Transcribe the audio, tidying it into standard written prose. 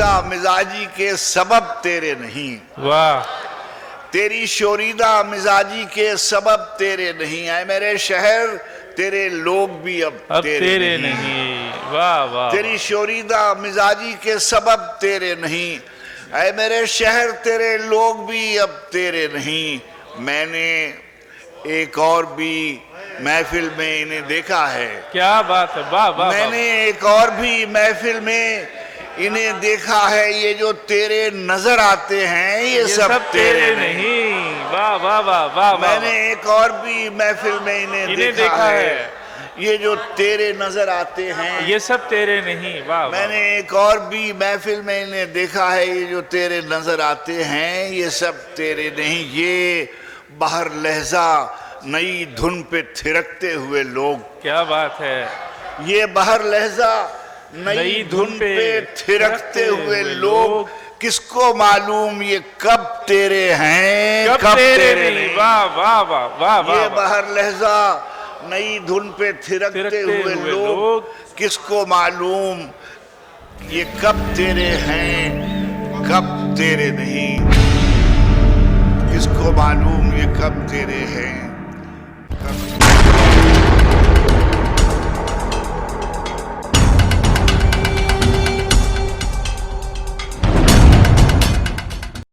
शोरीदा मिजाजी के सबब तेरे नहीं। वाह तेरी शोरीदा मिजाजी के सबब तेरे नहीं। आए मेरे शहर तेरे लोग भी अब तेरे नहीं। वाह वाह। तेरी शोरीदा मिजाजी के सबब तेरे नहीं। ऐ मेरे शहर तेरे लोग भी अब तेरे नहीं। मैंने एक और भी महफिल में इन्हें देखा है। क्या बात है। वाह वाह। मैंने एक और भी महफिल में इन्हें देखा है। ये जो तेरे नजर आते हैं ये सब तेरे नहीं। वाह वाह वाह वाह। मैंने एक और भी महफिल में इन्हें देखा है। ये जो तेरे नजर आते हैं ये सब तेरे नहीं। वाह। मैंने एक और भी महफिल में इन्हें देखा है। ये जो तेरे नजर आते हैं ये सब तेरे नहीं। ये बाहर लहजा नई धुन पे थिरकते हुए लोग। क्या बात है। ये बाहर लहजा नई धुन पे थिरकते हुए लोग। किसको मालूम ये कब तेरे हैं कब तेरे नहीं। वाह वाह वाह वाह। ये बाहर लहजा नई धुन पे थिरकते हुए लोग। किसको मालूम ये कब तेरे हैं कब तेरे नहीं। किसको मालूम ये कब तेरे हैं